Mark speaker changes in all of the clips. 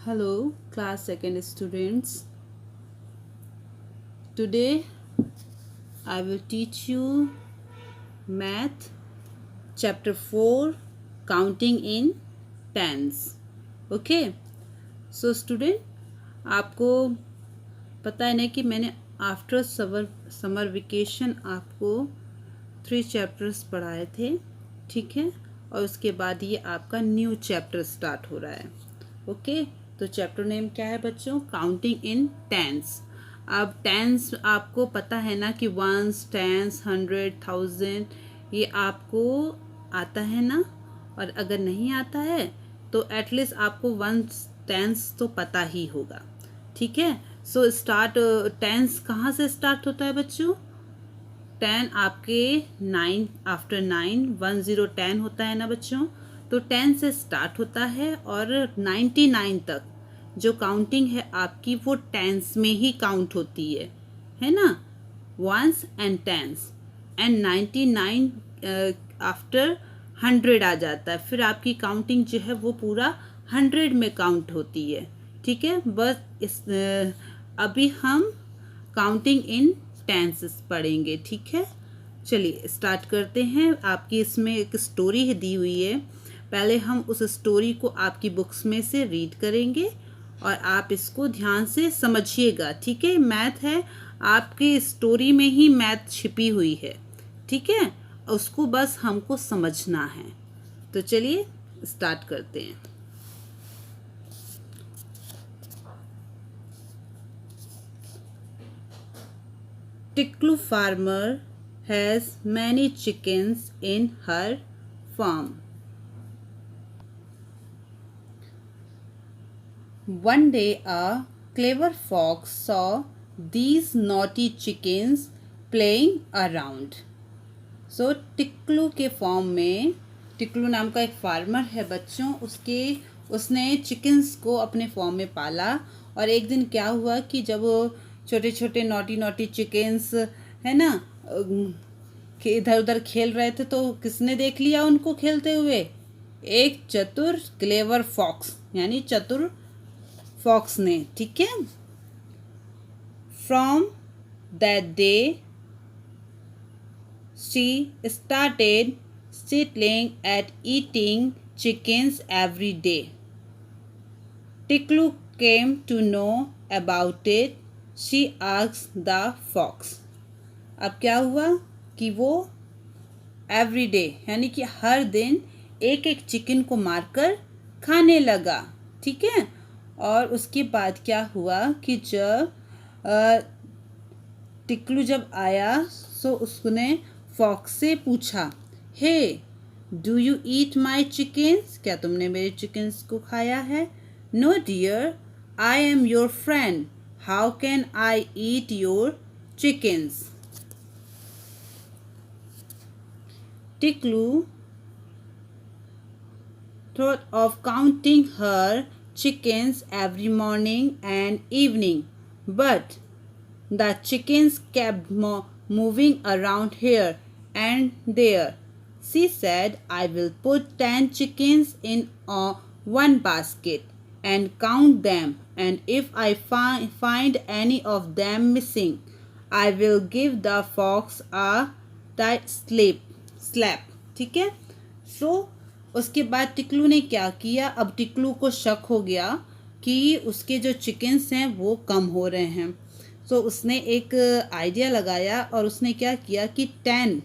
Speaker 1: Hello, class second students. Today I will teach you math chapter 4 counting in tens. Okay. So student, आपको पता है ना कि मैंने आफ्टर समर वेकेशन आपको 3 चैप्टर्स पढ़ाए थे, ठीक है। और उसके बाद ये आपका न्यू चैप्टर स्टार्ट हो रहा है। ओके, तो चैप्टर नेम क्या है बच्चों? Counting in tens. अब टेंस आपको पता है ना कि वंस, टेंस, 100, 1000 ये आपको आता है ना। और अगर नहीं आता है तो एटलीस्ट आपको वंस टेंस तो पता ही होगा, ठीक है। सो स्टार्ट टेंस कहाँ से स्टार्ट होता है बच्चों? 10 आपके 9 आफ्टर 9 10 10 होता है ना बच्चों। तो 10 से स्टार्ट होता है और 99 तक जो काउंटिंग है आपकी वो टेंस में ही काउंट होती है ना। Ones and tens and 99 after 100 आ जाता है। फिर आपकी काउंटिंग जो है वो पूरा 100 में काउंट होती है, ठीक है। बस अभी हम काउंटिंग इन टेंसेस पढ़ेंगे, ठीक है। चलिए स्टार्ट करते हैं। आपकी इसमें एक स्टोरी दी हुई है। पहले हम उस स्टोरी को आपकी बुक्स में से रीड करेंगे और आप इसको ध्यान से समझिएगा, ठीक है। मैथ है, आपकी स्टोरी में ही मैथ छिपी हुई है, ठीक है। उसको बस हमको समझना है। तो चलिए स्टार्ट करते हैं। Tiklu farmer has many chickens in her farm. One day a clever fox saw these naughty chickens playing around. So टिक्लू के फॉर्म में, टिक्लू नाम का एक फार्मर है बच्चों, उसने चिकन्स को अपने फॉर्म में पाला। और एक दिन क्या हुआ कि जब वो छोटे छोटे नॉटी चिकन्स है ना इधर उधर खेल रहे थे तो किसने देख लिया उनको खेलते हुए? एक चतुर क्लेवर फॉक्स, यानी चतुर फॉक्स ने, ठीक है। From that day she started stealing at eating chickens every day. Tiklu came to know about it. She asked the fox. अब क्या हुआ कि वो एवरी डे यानी कि हर दिन एक एक चिकन को मारकर खाने लगा, ठीक है। और उसके बाद क्या हुआ कि जब टिक्लू जब आया तो उसने फॉक्स से पूछा, hey do you eat my chickens? क्या तुमने मेरे चिकन्स को खाया है? No dear, I am your friend, how can I eat your chickens? Tiklu thought of counting her chickens every morning and evening, but the chickens kept moving around here and there. She said, I will put 10 chickens in one basket and count them, and if I find any of them missing, I will give the fox a tight slap. ठीक है। सो उसके बाद टिक्लू ने क्या किया? अब टिक्लू को शक हो गया कि उसके जो चिकन्स हैं वो कम हो रहे हैं। तो उसने एक आइडिया लगाया और उसने क्या किया कि 10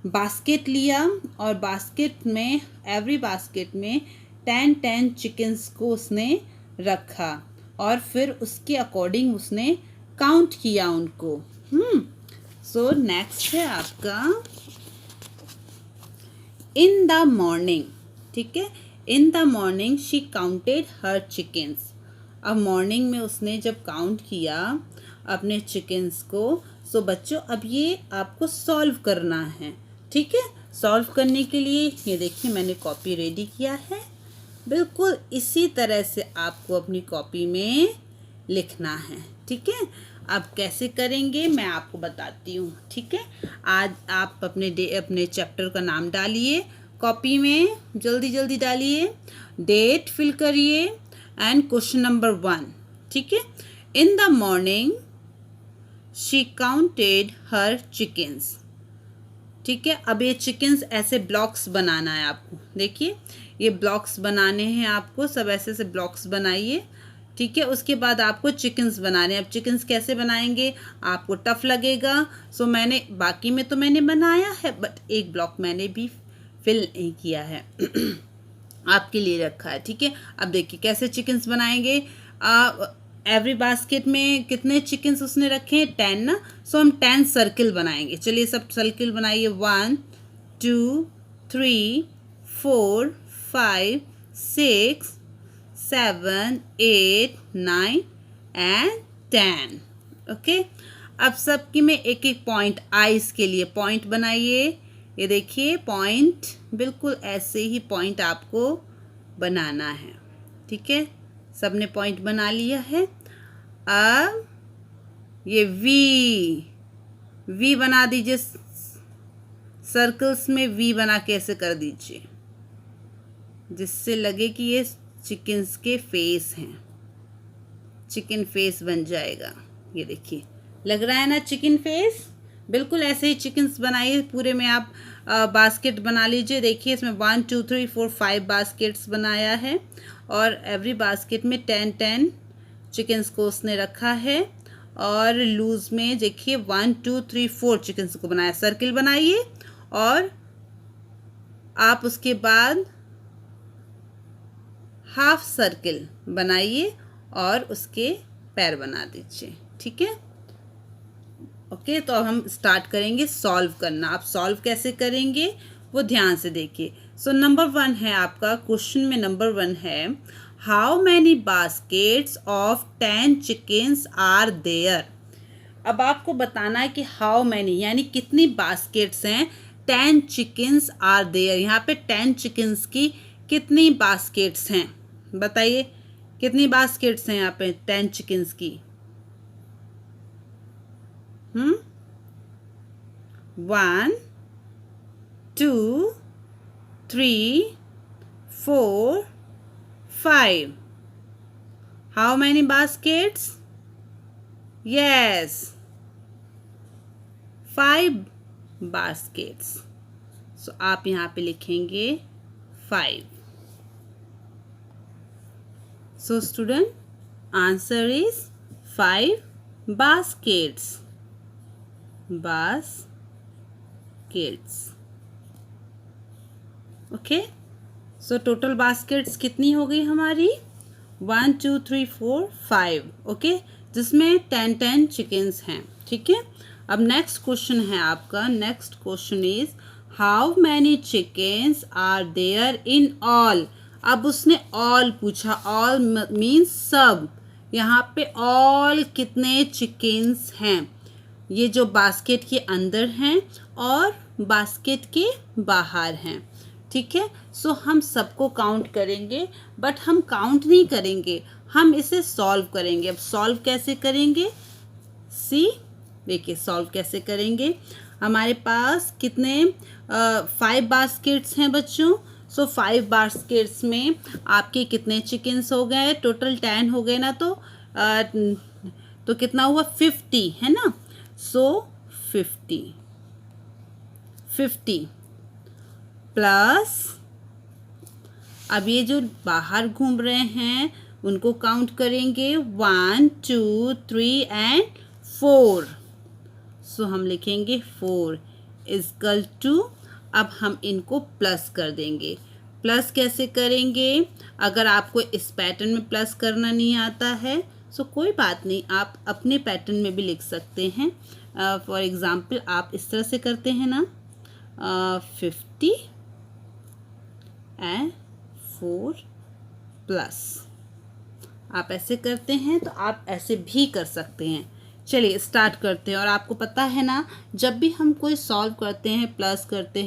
Speaker 1: बास्केट लिया और बास्केट में एवरी बास्केट में 10 चिकन्स को उसने रखा और फिर उसके अकॉर्डिंग उसने काउंट किया उनको। सो नेक्स्ट है आपका इन द मॉर्निंग, ठीक है। In the morning she counted her chickens. अब मॉर्निंग में उसने जब काउंट किया अपने चिकन्स को, सो बच्चों अब ये आपको सॉल्व करना है, ठीक है। सॉल्व करने के लिए ये देखिए मैंने कॉपी रेडी किया है। बिल्कुल इसी तरह से आपको अपनी कॉपी में लिखना है, ठीक है। अब कैसे करेंगे मैं आपको बताती हूँ, ठीक है। आज आप अपने चैप्टर का नाम डालिए कॉपी में, जल्दी जल्दी डालिए, डेट फिल करिए, एंड क्वेश्चन नंबर 1, ठीक है। In the morning she counted her chickens, ठीक है। अब ये चिकन्स ऐसे ब्लॉक्स बनाना है आपको, देखिए ये ब्लॉक्स बनाने हैं आपको, सब ऐसे ऐसे ब्लॉक्स बनाइए, ठीक है। उसके बाद आपको चिकन्स बनाने हैं। अब चिकन्स कैसे बनाएंगे, आपको टफ लगेगा, सो मैंने बाकी में तो मैंने बनाया है, बट एक ब्लॉक मैंने भी फिल नहीं किया है आपके लिए रखा है, ठीक है। अब देखिए कैसे चिकन्स बनाएंगे। एवरी बास्केट में कितने चिकन्स उसने रखे हैं, 10 ना, सो हम 10 सर्किल बनाएंगे। चलिए सब सर्किल बनाइए, 1 2 3 4 5 6 7 8 9 एंड 10, ओके। अब सबकी में एक एक पॉइंट, आइस के लिए पॉइंट बनाइए। ये देखिए पॉइंट, बिल्कुल ऐसे ही पॉइंट आपको बनाना है, ठीक है। सबने पॉइंट बना लिया है। अब ये वी बना दीजिए, सर्कल्स में वी बना के ऐसे कर दीजिए, जिससे लगे कि ये चिकन्स के फेस हैं, चिकन फेस बन जाएगा। ये देखिए लग रहा है ना चिकन फेस, बिल्कुल ऐसे ही चिकन्स बनाइए। पूरे में आप बास्केट बना लीजिए। देखिए इसमें 1 2 3 4 5 बास्केट्स बनाया है, और एवरी बास्केट में 10 चिकन्स को उसने रखा है, और लूज में देखिए 1 2 3 4 चिकन्स को बनाया। सर्किल बनाइए और आप उसके बाद हाफ सर्किल बनाइए और उसके पैर बना दीजिए, ठीक है। ओके, तो अब हम स्टार्ट करेंगे सॉल्व करना। आप सॉल्व कैसे करेंगे वो ध्यान से देखिए। सो नंबर 1 है आपका, क्वेश्चन में नंबर 1 है, how many baskets of 10 chickens are there. अब आपको बताना है कि हाउ मैनी यानी कितनी बास्केट्स हैं, 10 चिकन्स आर देयर। यहाँ पे 10 चिकन्स की कितनी बास्केट्स हैं, बताइए कितनी बास्केट्स हैं यहाँ पे 10 चिकन्स की। 1 2 3 4 5. How many baskets? Yes, 5 baskets. So आप यहाँ पे लिखेंगे 5. So student, answer is 5 baskets. Okay, so total baskets कितनी हो गई हमारी, 1 2 3 4 5, ओके, जिसमें 10 चिकन्स हैं, ठीक है। अब नेक्स्ट क्वेश्चन है आपका, next question is how many chickens are there in all. अब उसने ऑल पूछा, ऑल मीन्स सब, यहाँ पे ऑल कितने चिकन्स हैं, ये जो बास्केट के अंदर हैं और बास्केट के बाहर हैं, ठीक है। सो हम सबको काउंट करेंगे, बट हम काउंट नहीं करेंगे, हम इसे सॉल्व करेंगे। अब सॉल्व कैसे करेंगे, सी देखिए सॉल्व कैसे करेंगे। हमारे पास कितने 5 बास्केट्स हैं बच्चों। सो 5 बास्केट्स में आपके कितने चिकन्स हो गए, टोटल 10 हो गए ना, तो कितना हुआ 50 है ना। सो 50 प्लस, अब ये जो बाहर घूम रहे हैं उनको काउंट करेंगे 1 2 3 एंड 4। सो हम लिखेंगे 4 इक्वल टू, अब हम इनको प्लस कर देंगे। प्लस कैसे करेंगे, अगर आपको इस पैटर्न में प्लस करना नहीं आता है सो कोई बात नहीं, आप अपने पैटर्न में भी लिख सकते हैं। फॉर एग्ज़ाम्पल आप इस तरह से करते हैं ना, 50 एंड 4 प्लस, आप ऐसे करते हैं तो आप ऐसे भी कर सकते हैं। चलिए स्टार्ट करते हैं। और आपको पता है ना, जब भी हम कोई सॉल्व करते हैं, प्लस करते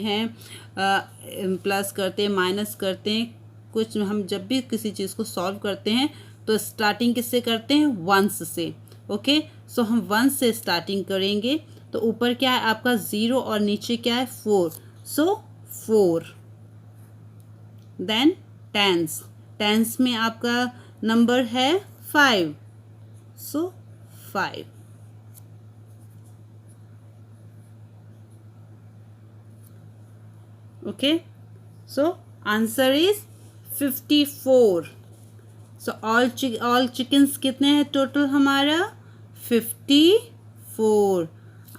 Speaker 1: हैं, माइनस करते हैं, कुछ हम जब भी किसी चीज़ को सॉल्व करते हैं तो स्टार्टिंग किससे करते हैं, 1 से, ओके। सो हम 1 से स्टार्टिंग करेंगे, तो ऊपर क्या है आपका 0 और नीचे क्या है 4, सो 4। देन टेंस में आपका नंबर है 5, सो 5. Okay, so answer is 54. So all chickens कितने हैं टोटल हमारा? 54.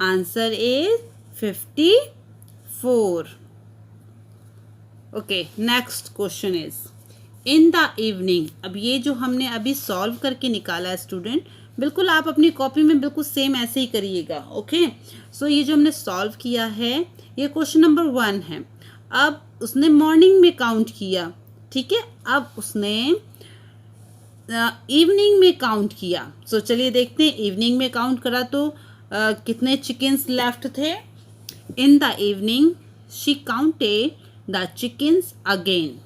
Speaker 1: Answer is 54. Okay, next question is in the evening. अब ये जो हमने अभी सॉल्व करके निकाला है स्टूडेंट, बिल्कुल आप अपनी कॉपी में बिल्कुल सेम ऐसे ही करिएगा. ओके, सो ये जो हमने सॉल्व किया है ये क्वेश्चन नंबर 1 है. अब उसने मॉर्निंग में काउंट किया, ठीक है. अब उसने इवनिंग में काउंट किया. सो चलिए देखते हैं. इवनिंग में काउंट करा तो कितने चिकन्स लेफ्ट थे. In the evening she counted the chickens again.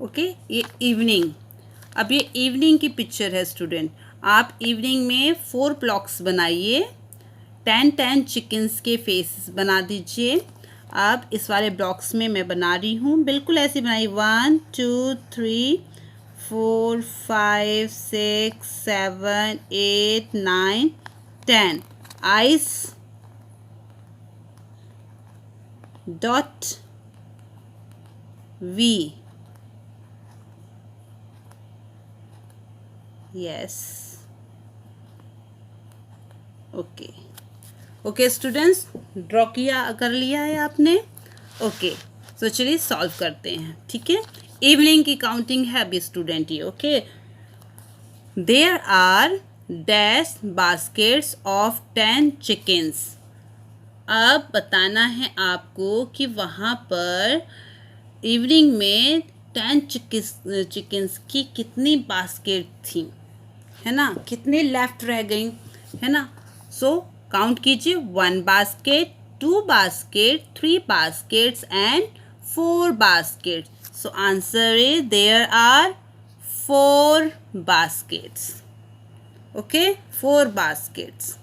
Speaker 1: Okay, ये इवनिंग. अब ये इवनिंग की पिक्चर है स्टूडेंट. आप इवनिंग में 4 ब्लॉक्स बनाइए. 10 चिकन्स के फेसेस बना दीजिए. अब इस वाले ब्लॉक्स में मैं बना रही हूँ, बिल्कुल ऐसे बनाइए. 1 2 3 4 5 6 7 8 9 10 ice dot V. Yes, okay. Okay students, draw कर लिया है आपने. ओके, सो चलिए सॉल्व करते हैं. ठीक है, इवनिंग की काउंटिंग है अभी स्टूडेंट ये. Okay, there are dash baskets of 10 chickens. अब बताना है आपको कि वहाँ पर इवनिंग में 10 चिकन्स की कितनी बास्केट थी, है ना. कितने लेफ्ट रह गई, है ना. सो काउंट कीजिए. 1 basket, 2 basket, 3 baskets and 4 baskets. So answer is there are 4 baskets. Okay, 4 baskets.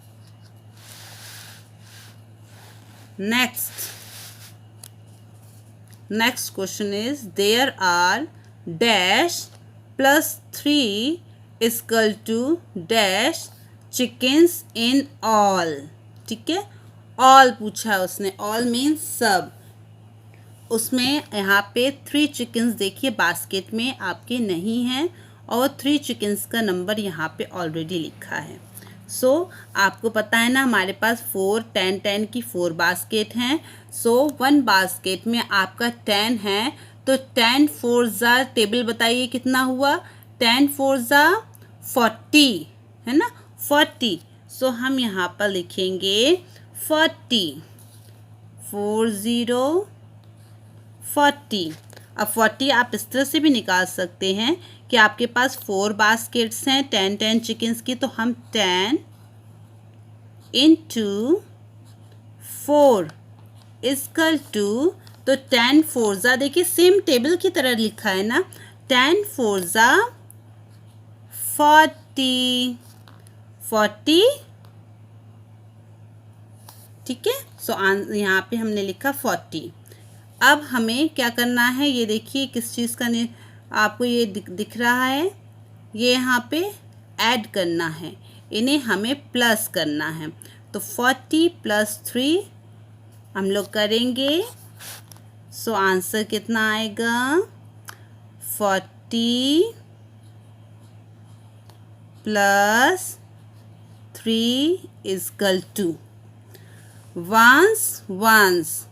Speaker 1: Next question is there are dash plus 3 is equal to dash chickens in all. ठीक है, all पूछा है उसने. all means सब. उसमें यहाँ पे 3 चिकन्स देखिए बास्केट में आपके नहीं हैं और 3 चिकन्स का नंबर यहाँ पे ऑलरेडी लिखा है. सो आपको पता है ना हमारे पास 4 10 10 की 4 बास्केट हैं. सो 1 बास्केट में आपका 10 है तो 10 4 ज़ा टेबल बताइए कितना हुआ. 10 4 ज़ा 40, है ना, 40. सो हम यहाँ पर लिखेंगे 40. 40. अब 40 आप इस तरह से भी निकाल सकते हैं कि आपके पास 4 बास्केट्स हैं 10 10 चिकन्स की, तो हम 10 into 4 इक्वल टू, तो 10 4 ज़ा देखिए सेम टेबल की तरह लिखा है ना. 10 4 ज़ा 40. ठीक है. सो यहाँ पे हमने लिखा 40. अब हमें क्या करना है, ये देखिए किस चीज़ का आपको ये दिख रहा है. ये यहाँ पे ऐड करना है, इन्हें हमें प्लस करना है. तो 40 + 3 हम लोग करेंगे. सो आंसर कितना आएगा. 40 + 3 = 1s.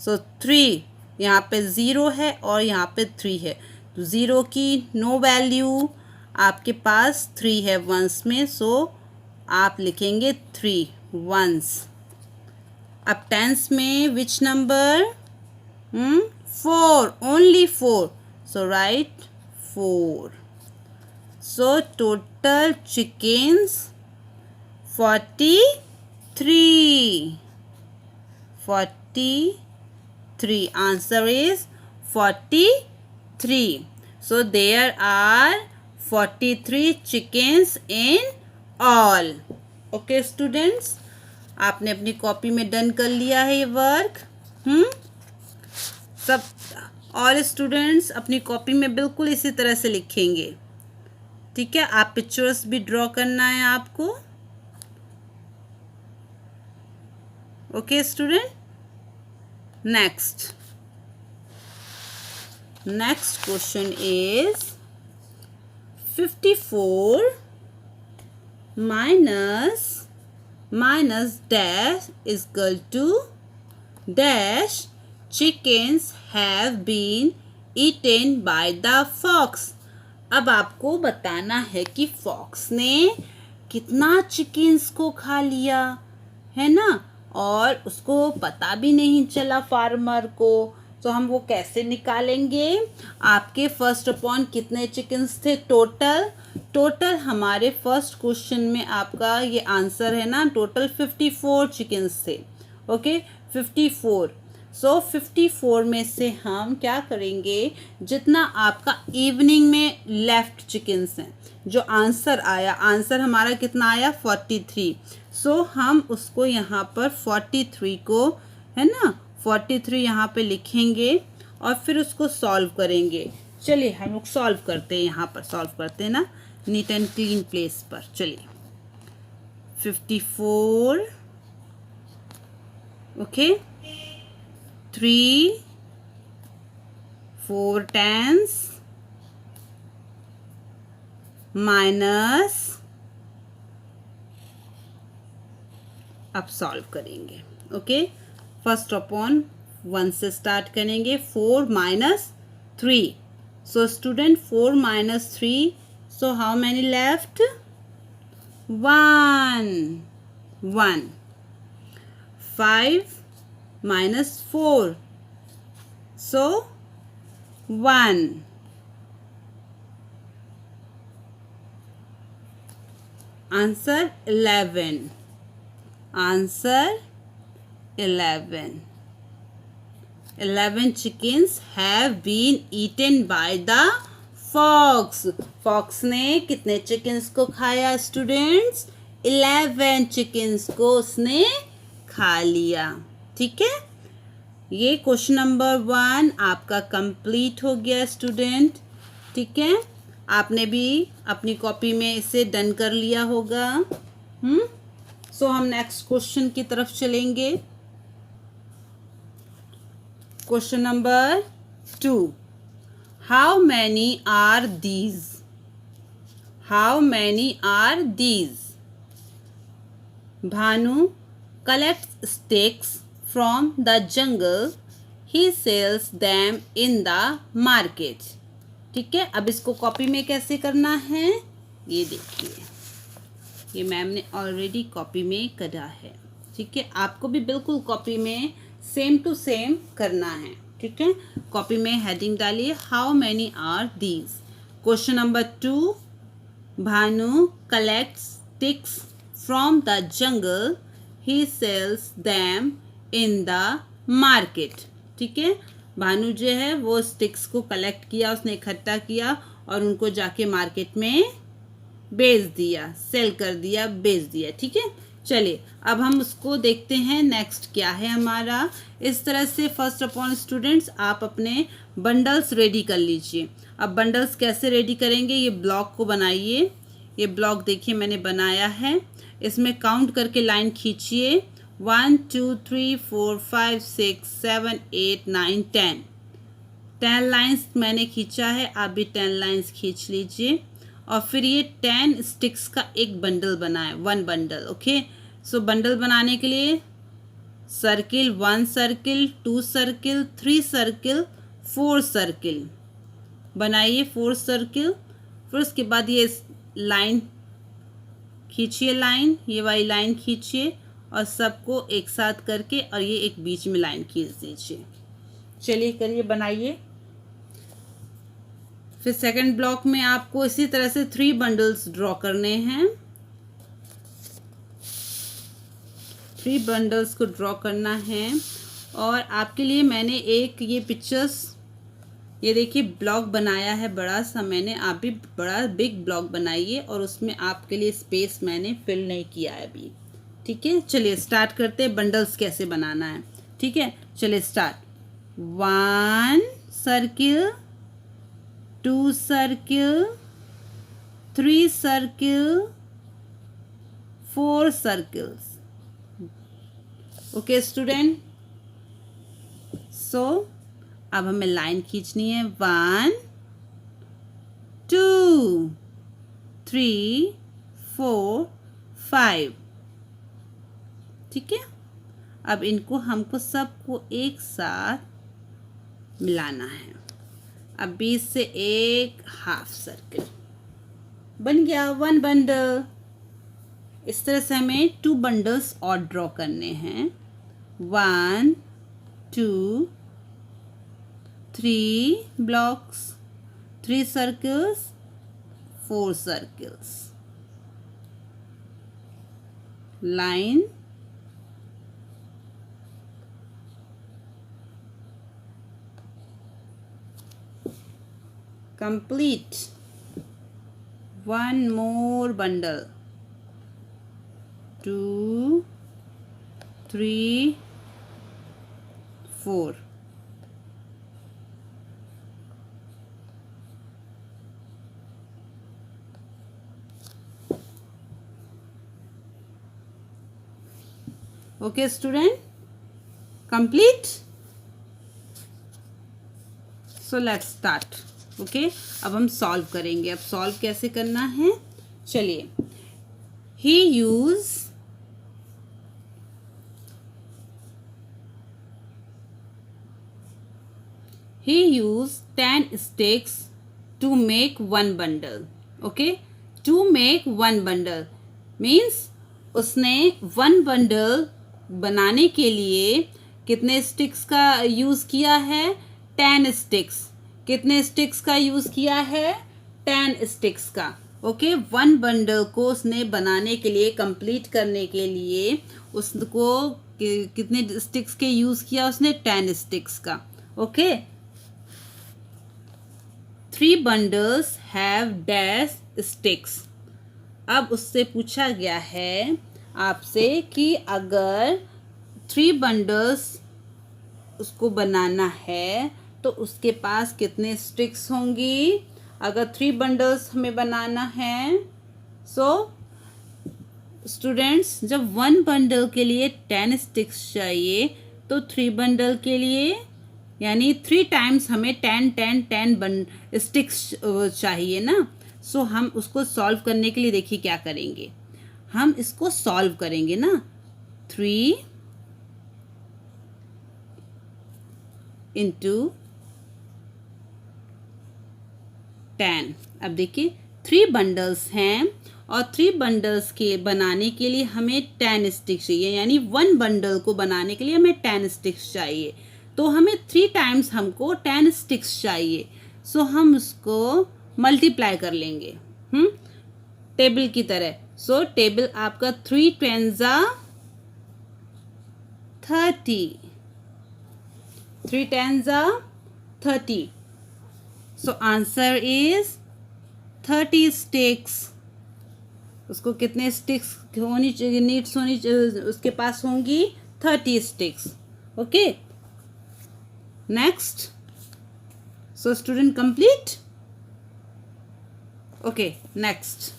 Speaker 1: सो 3 यहाँ पे 0 है और यहाँ पे 3 है, तो 0 की नो वैल्यू, आपके पास 3 है वंस में. सो आप लिखेंगे 3 वंस. अब टेंस में which number. 4, only 4. So right 4. So total chickens 43. 43. Answer is 43. So there are 43 chickens in all. Okay students, आपने अपनी कॉपी में डन कर लिया है ये वर्क. सब और स्टूडेंट्स अपनी कॉपी में बिल्कुल इसी तरह से लिखेंगे, ठीक है। आप पिक्चर्स भी ड्रॉ करना है आपको, okay student. Next question is 54 minus dash is equal to dash chickens have been eaten by the fox। अब आपको बताना है कि फॉक्स ने कितना चिकन्स को खा लिया है ना, और उसको पता भी नहीं चला फार्मर को। तो हम वो कैसे निकालेंगे? आपके फर्स्ट अपॉन कितने चिकन्स थे टोटल हमारे फर्स्ट क्वेश्चन में आपका ये आंसर है ना, टोटल 54 चिकन्स थे, ओके 54। सो 54 में से हम क्या करेंगे, जितना आपका इवनिंग में लेफ्ट चिकन्स हैं, जो आंसर आया, आंसर हमारा कितना आया 43। सो हम उसको यहाँ पर 43 को, है ना, 43 यहाँ पे लिखेंगे और फिर उसको सॉल्व करेंगे। चलिए हम लोग सॉल्व करते हैं, यहाँ पर सॉल्व करते हैं ना, नीट एंड क्लीन प्लेस पर। चलिए 54, ओके 3 4 10s माइनस, अब सॉल्व करेंगे, ओके। फर्स्ट अपॉन 1 से स्टार्ट करेंगे, 4 minus 3। So student 4 minus 3, so how many left? 1। 5 minus 4, so 1। Answer 11, answer 11 chickens have been eaten by the fox। Fox ने कितने chickens को खाया स्टूडेंट्स? 11 चिकन्स को उसने खा लिया, ठीक है। ये क्वेश्चन नंबर 1 आपका कंप्लीट हो गया स्टूडेंट, ठीक है। आपने भी अपनी कॉपी में इसे डन कर लिया होगा। सो हम नेक्स्ट क्वेश्चन की तरफ चलेंगे। Question number 2, how many are these? How many are these? Bhanu collects sticks from the jungle, he sells them in the market। ठीक है, अब इसको कॉपी में कैसे करना है ये देखिए, ये मैम ने ऑलरेडी कॉपी में करा है, ठीक है। आपको भी बिल्कुल कॉपी में सेम टू सेम करना है, ठीक है। कॉपी में हेडिंग डालिए, how many are these. Question number 2, Bhanu collects sticks from the jungle, he sells them in the market। ठीक है, भानु जो है वो स्टिक्स को कलेक्ट किया, उसने इकट्ठा किया और उनको जाके मार्केट में बेच दिया, सेल कर दिया, बेच दिया, ठीक है। चलिए अब हम उसको देखते हैं नेक्स्ट क्या है हमारा। इस तरह से फर्स्ट अपॉन स्टूडेंट्स आप अपने बंडल्स रेडी कर लीजिए। अब बंडल्स कैसे रेडी करेंगे, ये ब्लॉक को बनाइए। ये ब्लॉक देखिए मैंने बनाया है, इसमें काउंट करके लाइन खींचिए, 1 2 3 4 5 6 7 8 9 10 लाइन्स मैंने खींचा है, आप भी 10 लाइन्स खींच लीजिए। और फिर ये 10 स्टिक्स का एक बंडल बनाए, 1 बंडल, ओके। सो बंडल बनाने के लिए circle, 1 circle, 2 circle, 3 circle, 4 circle बनाइए, 4 सर्किल। फिर उसके बाद ये लाइन खींचिए, लाइन, ये वाली लाइन खींचिए और सबको एक साथ करके और ये एक बीच में लाइन खींच दीजिए। चलिए करिए, बनाइए। फिर सेकंड ब्लॉक में आपको इसी तरह से 3 बंडल्स ड्रॉ करने हैं, 3 बंडल्स को ड्रॉ करना है। और आपके लिए मैंने एक ये पिक्चर्स, ये देखिए ब्लॉक बनाया है बड़ा सा मैंने, आप भी बड़ा बिग ब्लॉक बनाइए और उसमें आपके लिए स्पेस मैंने फिल नहीं किया है अभी, ठीक है। चलिए स्टार्ट करते हैं बंडल्स कैसे बनाना है, ठीक है। चलिए start, 1 circle, 2 circle, 3 circle, 4 circles. Okay student, so अब हमें लाइन खींचनी है. 1 2 3 4 5. ठीक है. अब इनको हमको सबको एक साथ मिलाना है. अब बीच से एक हाफ सर्कल बन गया, 1 बंडल. इस तरह से हमें 2 बंडल्स और ड्रॉ करने हैं. 1 2 3 blocks, 3 circles, 4 circles. Line, complete. 1 more bundle. 2 3 4. Okay student, complete. So let's start. Okay, अब हम सॉल्व करेंगे. अब सॉल्व कैसे करना है, चलिए. He used 10 sticks to make 1 bundle. Okay, to make 1 bundle means उसने 1 bundle बनाने के लिए कितने स्टिक्स का यूज़ किया है, 10 स्टिक्स. कितने स्टिक्स का यूज़ किया है, 10 स्टिक्स का. ओके, 1 बंडल को उसने बनाने के लिए, कंप्लीट करने के लिए उसको कितने स्टिक्स के यूज़ किया उसने, 10 स्टिक्स का. Okay, 3 bundles have dash sticks. अब उससे पूछा गया है आपसे कि अगर 3 bundles उसको बनाना है तो उसके पास कितने स्टिक्स होंगी. अगर 3 bundles हमें बनाना है, सो स्टूडेंट्स जब 1 bundle के लिए 10 स्टिक्स चाहिए तो 3 bundle के लिए यानी 3 टाइम्स हमें 10 स्टिक्स चाहिए ना. सो हम उसको सॉल्व करने के लिए देखिए क्या करेंगे. हम इसको सॉल्व करेंगे ना. 3 into 10. अब देखिए 3 बंडल्स हैं और 3 बंडल्स के बनाने के लिए हमें 10 स्टिक्स चाहिए. यानी 1 बंडल को बनाने के लिए हमें 10 स्टिक्स चाहिए. तो हमें 3 टाइम्स हमको 10 स्टिक्स चाहिए. सो हम उसको मल्टीप्लाई कर लेंगे टेबल की तरह. सो टेबल आपका 3 10 30. 3 10 30. सो आंसर इज 30 स्टिक्स. उसको कितने स्टिक्स होनी चाहिए, नीड्स होनी उसके पास होंगी 30 sticks. Okay, next. So student complete. Okay, next.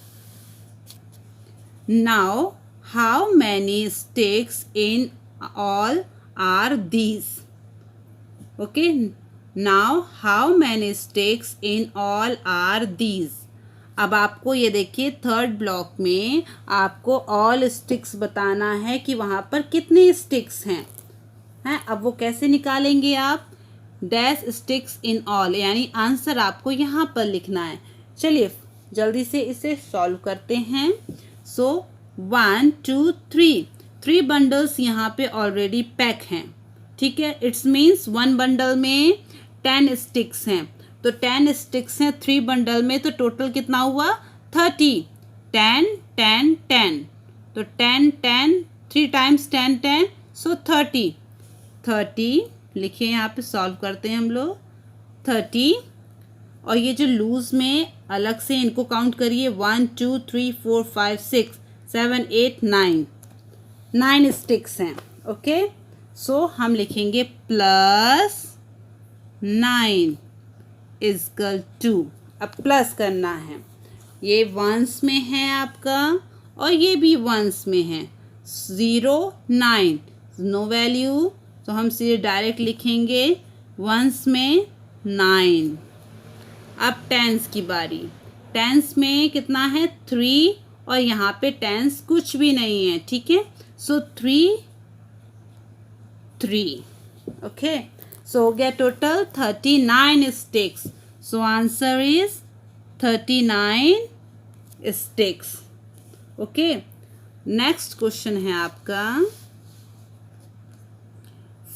Speaker 1: Now how many sticks in all are these. Okay, now how many sticks in all are these. अब आपको ये देखिए 3rd ब्लॉक में आपको ऑल स्टिक्स बताना है कि वहाँ पर कितने स्टिक्स हैं. अब वो कैसे निकालेंगे आप, डैश स्टिक्स इन ऑल, यानी आंसर आपको यहाँ पर लिखना है. चलिए जल्दी से इसे सॉल्व करते हैं. सो 1 2 3 बंडल्स यहाँ पे ऑलरेडी पैक हैं. ठीक है, इट्स मीन्स 1 बंडल में 10 स्टिक्स हैं. तो 10 स्टिक्स हैं 3 बंडल में, तो टोटल कितना हुआ 30. 10 10 10. तो 10 10 3 टाइम्स 10 10. सो 30 लिखिए. यहाँ पे सॉल्व करते हैं हम लोग. 30 और ये जो लूज में अलग से इनको काउंट करिए. 1 2 3 4 5 6 7 8 9 स्टिक्स हैं. ओके, सो हम लिखेंगे प्लस 9 इजकल टू, अब प्लस करना है, ये वंस में है आपका और ये भी वंस में है, 0 9 नो वैल्यू, तो हम सीधे डायरेक्ट लिखेंगे वंस में 9। अब टेंस की बारी, टेंस में कितना है 3 और यहाँ पे टेंस कुछ भी नहीं है, ठीक है, सो 3 ओके, सो हो गया total 39 sticks, so answer is 39 sticks. Okay, next question है आपका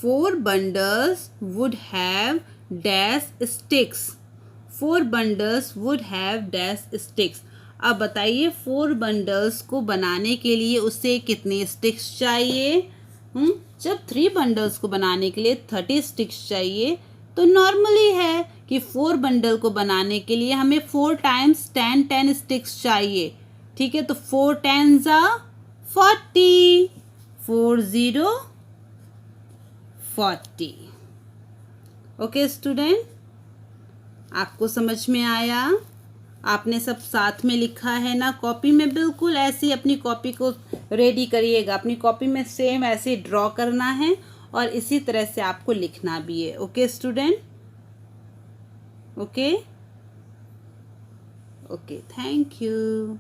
Speaker 1: 4 bundles would have dash sticks, 4 bundles would have dash sticks। अब बताइए 4 bundles को बनाने के लिए उसे कितने स्टिक्स चाहिए? जब 3 bundles को बनाने के लिए 30 स्टिक्स चाहिए तो नॉर्मली है कि 4 बंडल को बनाने के लिए हमें 4 टाइम्स 10 स्टिक्स चाहिए, ठीक है, तो 4 10 40, 4 0 40। ओके स्टूडेंट, आपको समझ में आया? आपने सब साथ में लिखा है ना कॉपी में, बिल्कुल ऐसे ही अपनी कॉपी को रेडी करिएगा, अपनी कॉपी में सेम ऐसे ड्रॉ करना है और इसी तरह से आपको लिखना भी है। Okay student, okay, thank you.